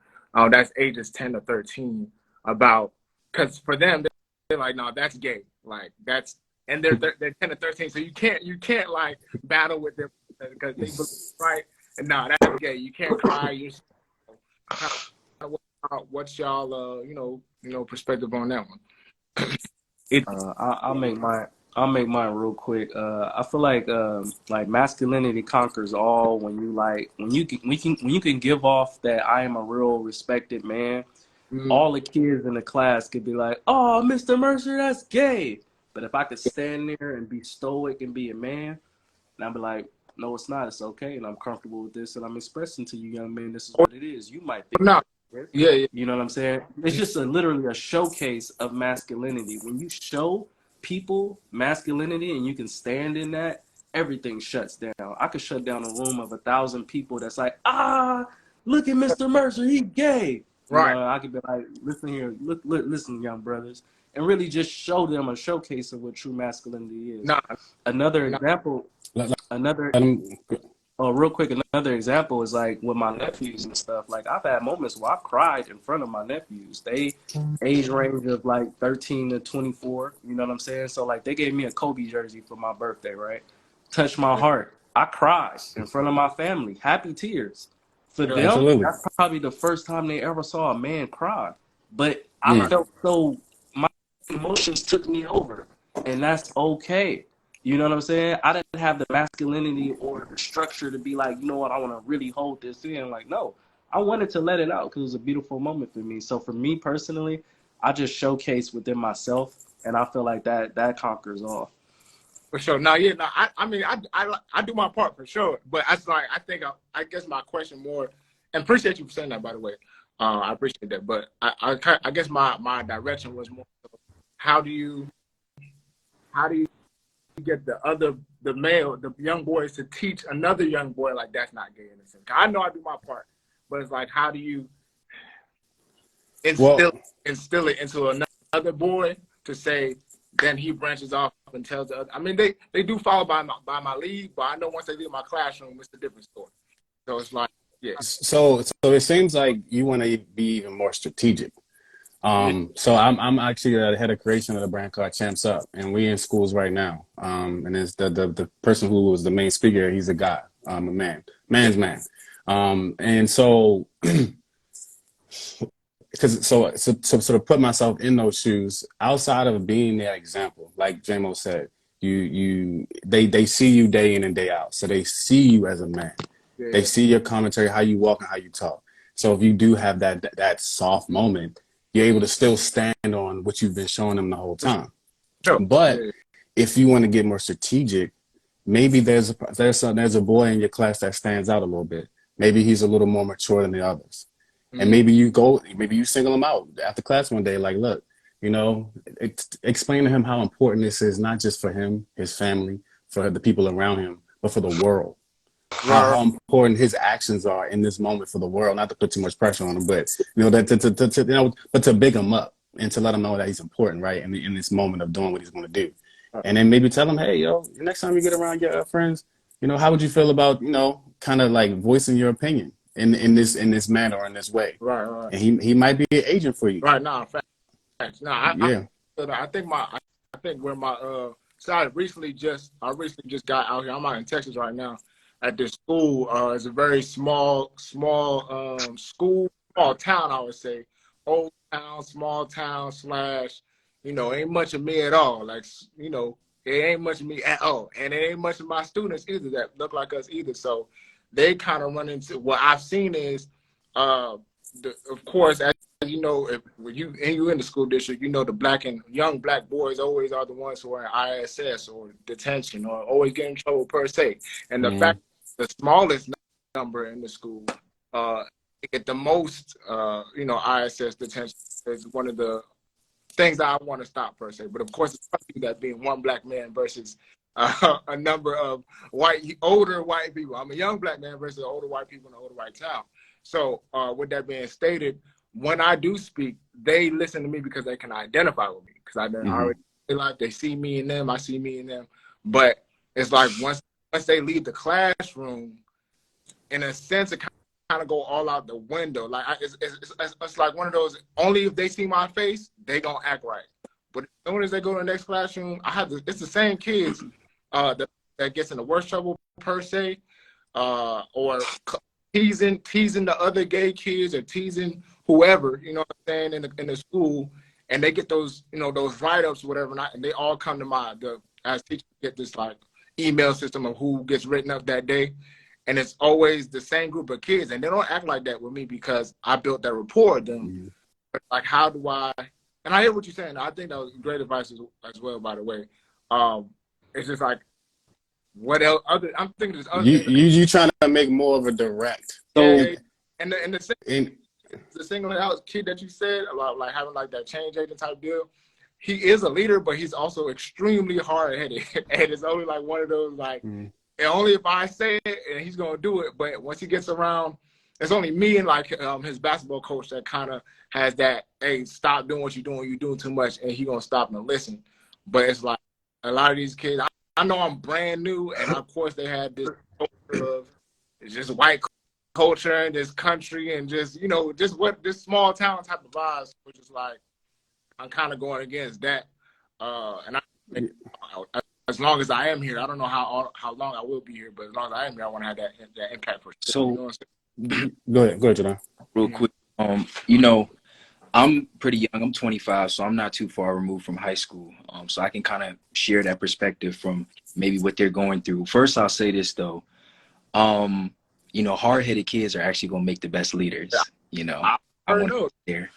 that's ages 10 to 13 about, because for them they're like, no, that's gay, like that's, and they're 10 to 13, so you can't like battle with them because they believe, right, and no, that's gay, you can't cry. What's y'all perspective on that one? I'll make mine real quick. I feel like masculinity conquers all when you can give off that I am a real respected man. All the kids in the class could be like, "Oh, Mr. Mercer, that's gay." But if I could stand there and be stoic and be a man, and I'd be like, "No, it's not. It's okay, and I'm comfortable with this, and I'm expressing to you, young man, this is what it is. You might think No, it's yeah, yeah, you know what I'm saying? It's just literally a showcase of masculinity. When you show people masculinity and you can stand in that, everything shuts down. I could shut down a room of 1,000 people that's like, look at Mr. Mercer, he gay. You right. know, I could be like, listen here, look, listen, young brothers, and really just show them a showcase of what true masculinity is. Nah, Another nah, example, Let, another let 'em- Oh, real quick, another example is like with my nephews and stuff. Like I've had moments where I've cried in front of my nephews. They age range of like 13 to 24. You know what I'm saying? So like they gave me a Kobe jersey for my birthday, right? Touched my heart. I cried in front of my family, happy tears. For yeah, them, Absolutely. that's probably the first time they ever saw a man cry. But I right. Mm. felt so, my emotions took me over, and that's okay. You know what I'm saying? I didn't have the masculinity or the structure to be like, you know what, I want to really hold this in. Like, no, I wanted to let it out because it was a beautiful moment for me. So for me personally, I just showcase within myself, and I feel like that conquers all. For sure. Now, yeah, no, I mean, I do my part for sure. But I guess my question more, and appreciate you for saying that, by the way. I appreciate that. But I guess my direction was more, how do you get the young boys to teach another young boy like that's not gay in a sense? I know I do my part, but it's like, how do you instill Well, instill it into another boy to say, then he branches off and tells the other. I mean, they do follow by my lead, but I know once they leave my classroom, it's a different story. So it's like, yeah, so it seems like you want to be even more strategic. yeah, So I'm actually the head of creation of the brand called Champs Up, and we in schools right now. And it's the person who was the main speaker. He's a guy, a yeah, man's man. And so because so to put myself in those shoes, outside of being that example, like JMO said, they see you day in and day out, so they see you as a man. They yeah. see your commentary, how you walk and how you talk. So if you do have that soft moment, you're able to still stand on what you've been showing them the whole For time. sure. But Yeah, if you want to get more strategic, maybe there's a boy in your class that stands out a little bit. Maybe he's a little more mature than the others. And mm, maybe you single him out after class one day, like, look, explain to him how important this is, not just for him, his family, for the people around him, but for the world. How right, how important his actions are in this moment for the world. Not to put too much pressure on him, but but to big him up and to let him know that he's important, right? In this moment of doing what he's going to do, right, and then maybe tell him, hey, yo, next time you get around your friends, how would you feel about kind of like voicing your opinion in this manner or in this way, right, right. and he might be an agent for you. Right. Now, facts. Now, Yeah. I think where my so I recently just got out here. I'm out in Texas right now. at this school. It's a very small school, small town, I would say. Old town, small town slash, ain't much of me at all. Like, it ain't much of me at all. And it ain't much of my students either that look like us either. So they kind of run into what I've seen is, of course, as you know, if you in the school district, the young black boys always are the ones who are in ISS or detention or always get in trouble per se. And the fact the smallest number in the school get the most, ISS detention is one of the things that I want to stop per se. But of course, it's funny that being one black man versus a number of older white people. I'm a young black man versus older white people in an older white town. So with that being stated, when I do speak, they listen to me because they can identify with me because I already like they see me in them, I see me in them. But it's like once they leave the classroom, in a sense, it kind of go all out the window. Like it's like one of those. Only if they see my face, they gonna act right. But as soon as they go to the next classroom, it's the same kids that gets in the worst trouble per se, or teasing the other gay kids or teasing whoever, you know what I'm saying, in the school, and they get those, those write-ups or whatever, and they all come to as teachers get this like email system of who gets written up that day, and it's always the same group of kids, and they don't act like that with me because I built that rapport with them. But like, how do I? And I hear what you're saying. I think that was great advice as well, by the way. It's just like, what else? I'm thinking there's other things. You trying to make more of a direct. Yeah, and the single out kid that you said about like having like that change agent type deal, he is a leader, but he's also extremely hard headed, and it's only like one of those like, and only if I say it, and he's gonna do it. But once he gets around, it's only me and like his basketball coach that kind of has that, hey, stop doing what you're doing. You're doing too much, and he gonna stop and listen. But it's like a lot of these kids. I know I'm brand new, and of course they had this culture of it's just white culture and this country and just just what this small town type of vibes, which is like I'm kind of going against that. And as long as I am here, I don't know how long I will be here, but as long as I am here, I want to have that impact for sure. So go ahead, Jadon. Real quick, I'm pretty young. I'm 25, so I'm not too far removed from high school. So I can kind of share that perspective from maybe what they're going through. First, I'll say this though. Hard-headed kids are actually going to make the best leaders. I want to be there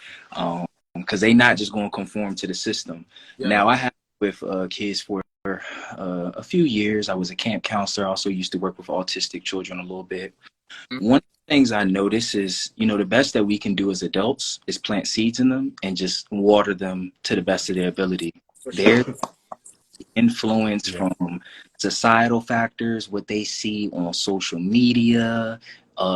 because they're not just going to conform to the system. Yeah. Now, I have with kids for a few years. I was a camp counselor. I also used to work with autistic children a little bit. One of the things I notice is, the best that we can do as adults is plant seeds in them and just water them to the best of their ability. Their influence from societal factors, what they see on social media,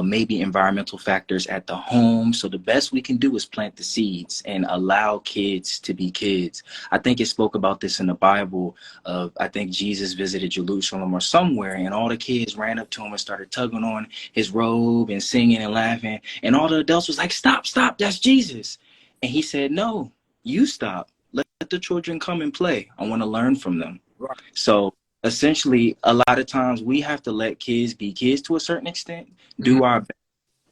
maybe environmental factors at the home. So the best we can do is plant the seeds and allow kids to be kids. I think it spoke about this in the Bible. I think Jesus visited Jerusalem or somewhere, and all the kids ran up to him and started tugging on his robe and singing and laughing. And all the adults was like, stop, that's Jesus. And he said, no, you stop. Let the children come and play. I want to learn from them. Right. So essentially, a lot of times we have to let kids be kids to a certain extent, do our best,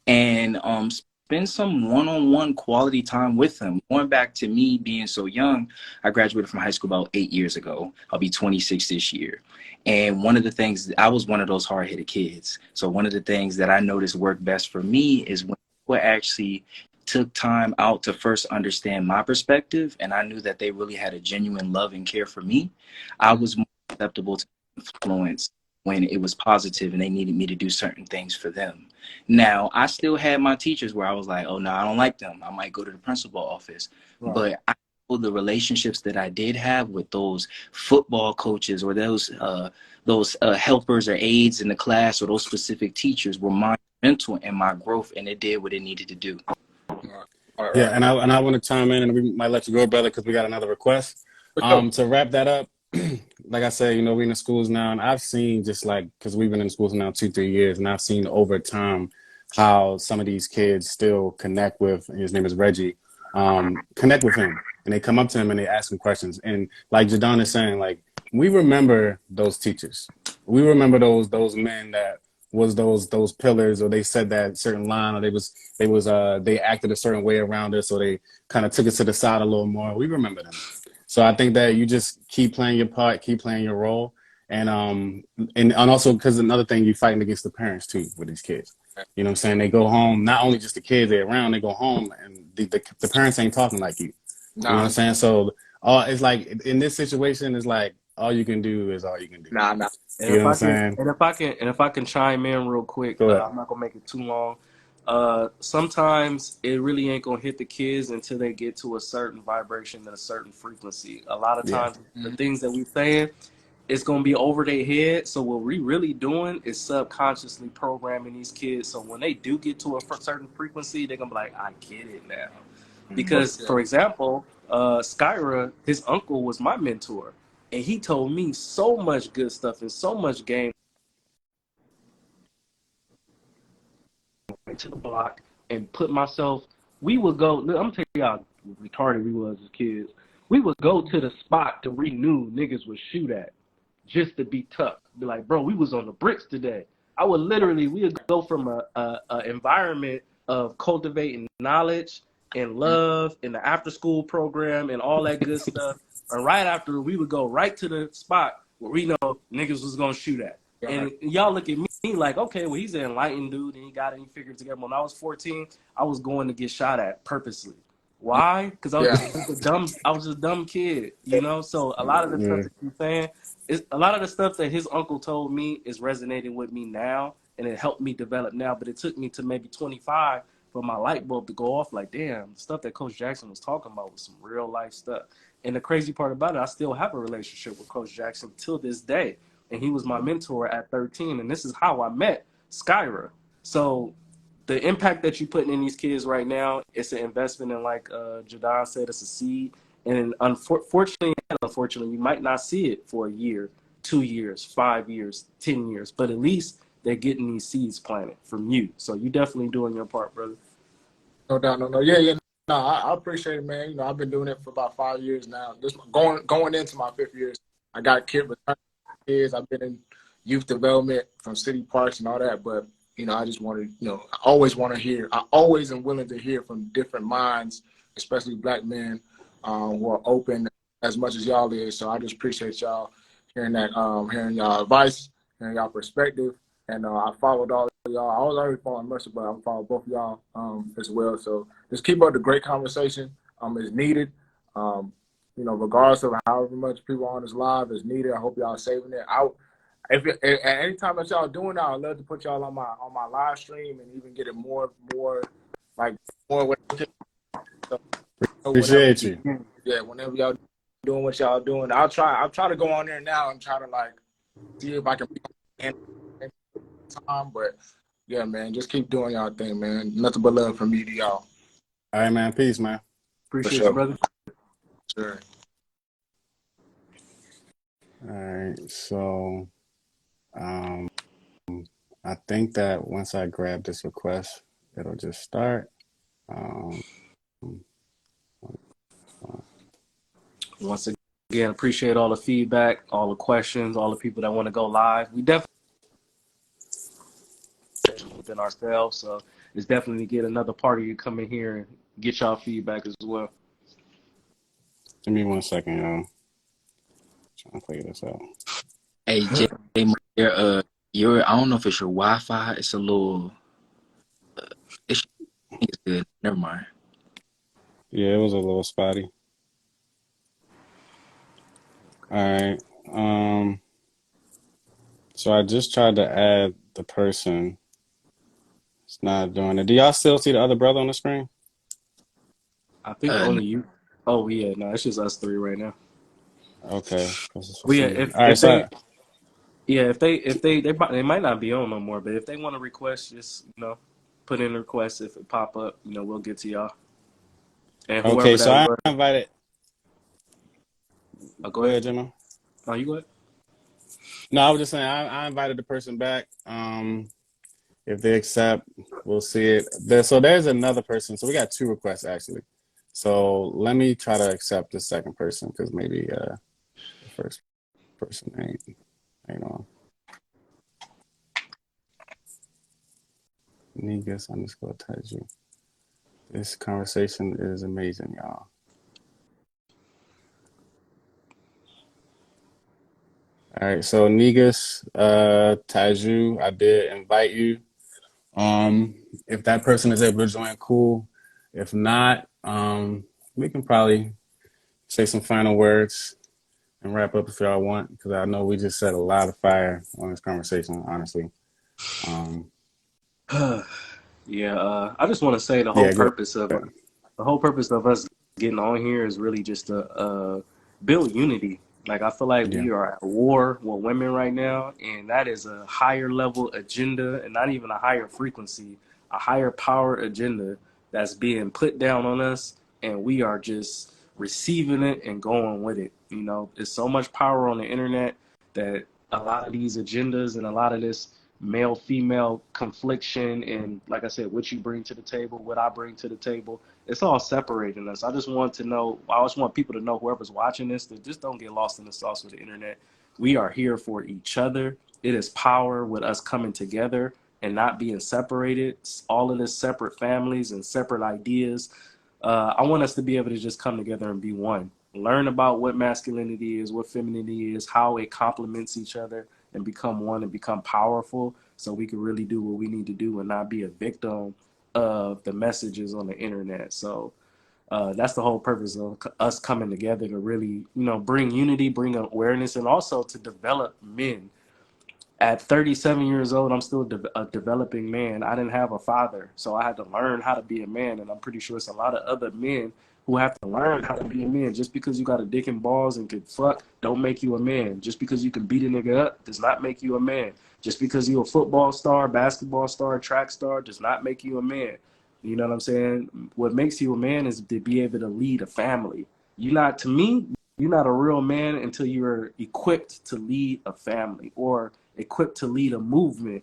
and spend some one-on-one quality time with them. Going back to me being so young, I graduated from high school about 8 years ago. I'll be 26 this year. And one of the things, I was one of those hard-headed kids. So one of the things that I noticed worked best for me is when people actually took time out to first understand my perspective, and I knew that they really had a genuine love and care for me, I was more acceptable to influence when it was positive and they needed me to do certain things for them. Now, I still had my teachers where I was like, oh, no, I don't like them. I might go to the principal office. Right. But I know the relationships that I did have with those football coaches or those helpers or aides in the class or those specific teachers were monumental in my growth, and it did what it needed to do. All right. Yeah, and I want to chime in, and we might let you go, brother, because we got another request. To wrap that up, like I said, we're in the schools now, and I've seen because we've been in schools now 2-3 years, and I've seen over time how some of these kids still connect with, his name is Reggie, connect with him, and they come up to him and they ask him questions. And like Jadon is saying, like, we remember those teachers. We remember those men that was those pillars, or they said that certain line, or they acted a certain way around us, so they kind of took us to the side a little more. We remember them. So I think that you just keep playing your part, keep playing your role, and also because another thing, you fighting against the parents too with these kids. You know what I'm saying? They go home, not only just the kids they're around, they go home and the parents ain't talking like you. You know what Nah, I'm saying? So it's like in this situation, it's like all you can do is all you can do. nah. And You know if what I'm I can, saying? and if I can chime in real quick, Go ahead. I'm not gonna make it too long. Sometimes it really ain't gonna hit the kids until they get to a certain vibration and a certain frequency. A lot of Yeah. times, the things that we saying, it's gonna be over their head. So what we really doing is subconsciously programming these kids. So when they do get to a certain frequency, they're gonna be like, "I get it now." Because, Yeah. for example, Skyra, his uncle was my mentor, and he told me so much good stuff and so much game to the block and put myself. We would go. I'm gonna tell y'all retarded we was as kids. We would go to the spot that we knew niggas would shoot at, just to be tough. Be like, bro, we was on the bricks today. We would go from a environment of cultivating knowledge and love in the after school program and all that good stuff. And right after, we would go right to the spot where we know niggas was gonna shoot at. And y'all look at me like, okay, well, he's an enlightened dude and he got it, he figured it together. When I was 14, I was going to get shot at purposely. Why? Because I Yeah. I was just a dumb kid, you know. So a lot of the stuff Yeah. that you're saying is a lot of the stuff that his uncle told me is resonating with me now, and it helped me develop now. But it took me to maybe 25 for my light bulb to go off. Like, damn, the stuff that Coach Jackson was talking about was some real life stuff. And the crazy part about it, I still have a relationship with Coach Jackson till this day, and he was my mentor at 13. And this is how I met Skyra. So the impact that you're putting in these kids right now, it's an investment in, like Jadon said, it's a seed. And unfortunately, you might not see it for a year, 2 years, 5 years, 10 years, but at least they're getting these seeds planted from you. So you definitely doing your part, brother. No doubt, no. Yeah. No, I appreciate it, man. You know, I've been doing it for about 5 years now. This going into my 5th year. I got kids. I've been in youth development from city parks and all that. But you know, I just wanted, you know, I always want to hear. I always am willing to hear from different minds, especially Black men who are open as much as y'all is. So I just appreciate y'all hearing that, hearing y'all advice, hearing y'all perspective. And I followed all of y'all. I was already following Mercer, but I followed both of y'all as well. So just keep up the great conversation. It's needed. You know, regardless of however much people on this live is needed. I hope y'all saving it. If at any time that y'all doing that, I'd love to put y'all on my live stream and even get it more like more. So, whenever, Appreciate you. yeah, whenever y'all doing what y'all doing, I'll try to go on there now and try to like see if I can be on time. But yeah, man, just keep doing y'all thing, man. Nothing but love from me to y'all. All right, man. Peace, man. For Appreciate you, sure. brother. Sure. All right. So, I think that once I grab this request, it'll just start. Um, Once again, appreciate all the feedback, all the questions, all the people that want to go live. We definitely within ourselves, so it's definitely get another party to come in here and get y'all feedback as well. Give me 1 second, y'all. Trying to figure this out. Hey, Jay, your I don't know if it's your Wi-Fi. It's a little. It's good. Never mind. Yeah, it was a little spotty. All right. So I just tried to add the person. It's not doing it. Do y'all still see the other brother on the screen? I think No. only you. Oh yeah, no, it's just us three right now. Okay. 'Cause for Well, yeah, some reason. All right. if So they yeah they might not be on no more, but if they want to request, just put in a request. If it pop up, we'll get to y'all. And okay. whoever So that I was, invited. go Go ahead. ahead, Gemma. Oh, you go ahead. No, I was just saying I invited the person back. If they accept, we'll see it. So there's another person. So we got 2 requests actually. So let me try to accept the second person because maybe the first person ain't on. Negus_Taiju. This conversation is amazing, y'all. All right, so Negus, Taiju, I did invite you. If that person is able to join, cool. If not, we can probably say some final words and wrap up if y'all want, because I know we just set a lot of fire on this conversation, honestly. Yeah, I just want to say Yeah, go the whole purpose of us getting on here is really just to build unity. Like I feel like yeah. we are at war with women right now, and that is a higher level agenda, and not even a higher frequency, a higher power agenda that's being put down on us, and we are just receiving it and going with it. You know, there's so much power on the internet that a lot of these agendas and a lot of this male female confliction and, like I said, what you bring to the table, what I bring to the table, it's all separating us. I just want people to know, whoever's watching this, that just don't get lost in the sauce of the internet. We are here for each other. It is power with us coming together and not being separated. All of this separate families and separate ideas. I want us to be able to just come together and be one. Learn about what masculinity is, what femininity is, how it complements each other, and become one and become powerful, so we can really do what we need to do and not be a victim of the messages on the internet. So that's the whole purpose of us coming together, to really, bring unity, bring awareness, and also to develop men. At 37 years old, I'm still a developing man. I didn't have a father, so I had to learn how to be a man. And I'm pretty sure it's a lot of other men who have to learn how to be a man. Just because you got a dick and balls and can fuck, don't make you a man. Just because you can beat a nigga up does not make you a man. Just because you're a football star, basketball star, track star does not make you a man. You know what I'm saying? What makes you a man is to be able to lead a family. To me, you're not a real man until you're equipped to lead a family, or equipped to lead a movement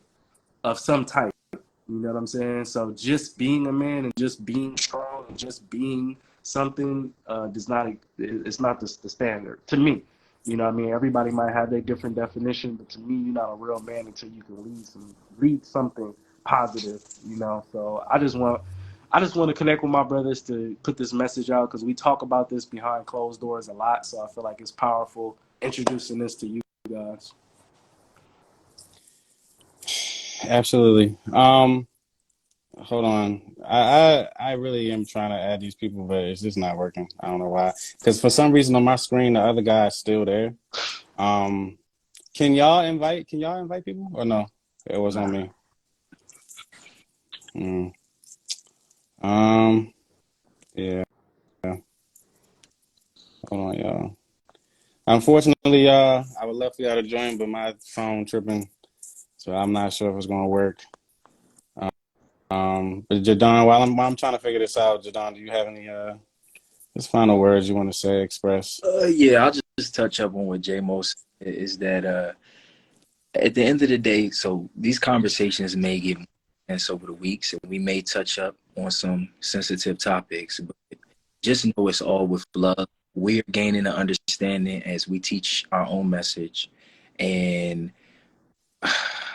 of some type. You know what I'm saying? So just being a man and just being strong and just being something does not, it's not the standard to me. You know what I mean? Everybody might have their different definition, but to me, you're not a real man until you can lead something positive. So I just want to connect with my brothers to put this message out, because we talk about this behind closed doors a lot. So I feel like it's powerful introducing this to you guys. Absolutely. Hold on. I really am trying to add these people, but it's just not working. I don't know why. Because for some reason on my screen, the other guy is still there. Um, can y'all invite people or no? It was on me. Mm. Um, yeah. Hold on, y'all. Unfortunately, y'all, I would love for y'all to join, but my phone tripping, so I'm not sure if it's gonna work. But Jadon, while I'm trying to figure this out, Jadon, do you have any just final words you want to say, express? Yeah, I'll just touch up on what J-Mo said, is that at the end of the day, so these conversations may get more intense over the weeks, and we may touch up on some sensitive topics, but just know it's all with love. We're gaining an understanding as we teach our own message. And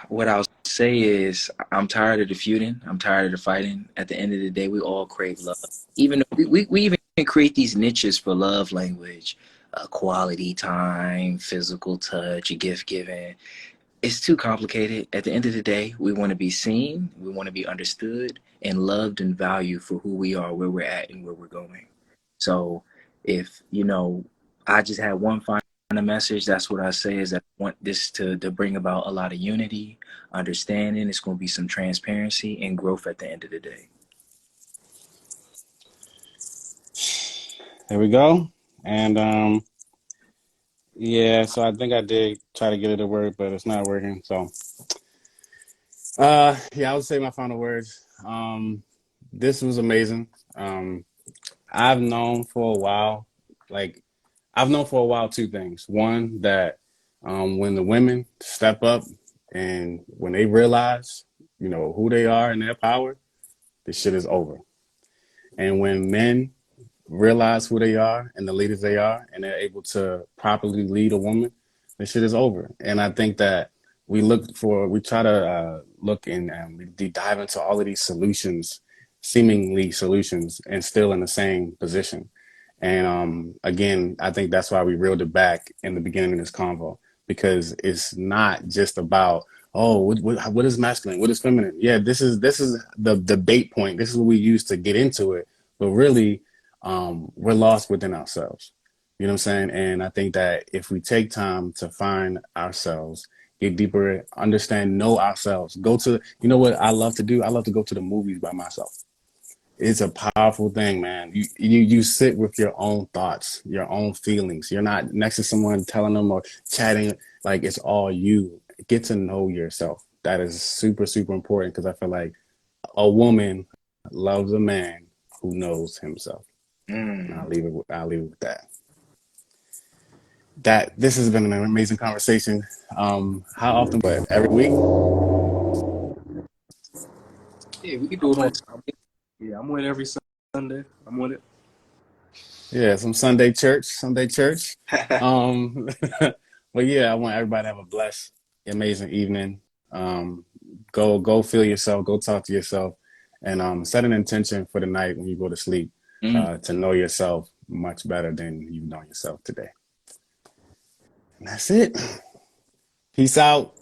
what I'll say is, I'm tired of the feuding. I'm tired of the fighting. At the end of the day, we all crave love. Even though we even create these niches for love language, quality time, physical touch, gift giving. It's too complicated. At the end of the day, we want to be seen, we want to be understood and loved and valued for who we are, where we're at, and where we're going. So if, I just had one final message, that's what I say, is that I want this to bring about a lot of unity, understanding. It's going to be some transparency and growth at the end of the day. There we go. And yeah, so I think I did try to get it to work, but it's not working. So yeah, I would say my final words. This was amazing. I've known for a while, like I've known for a while two things. One, that when the women step up and when they realize, who they are and their power, this shit is over. And when men realize who they are and the leaders they are, and they're able to properly lead a woman, this shit is over. And I think that we try to look and we dive into all of these solutions, seemingly solutions, and still in the same position. And again, I think that's why we reeled it back in the beginning of this convo, because it's not just about, oh, what is masculine, what is feminine. Yeah, this is the debate point. This is what we use to get into it, but really, we're lost within ourselves. You know what I'm saying? And I think that if we take time to find ourselves, get deeper, understand, know ourselves, go to, you know what I love to do? I love to go to the movies by myself. It's a powerful thing, man. You sit with your own thoughts, your own feelings. You're not next to someone telling them or chatting. Like, it's all you. Get to know yourself. That is super, super important, because I feel like a woman loves a man who knows himself. And Mm. I'll leave it with that. This has been an amazing conversation. How often? But every week? Yeah, we could do I'm it on with. Yeah, I'm with every Sunday. I'm with it. Yeah, some Sunday church, Sunday church. Sunday. But yeah, I want everybody to have a blessed, amazing evening. Um, go feel yourself, go talk to yourself, and set an intention for the night when you go to sleep, Mm. to know yourself much better than you've known yourself today. And that's it. Peace out.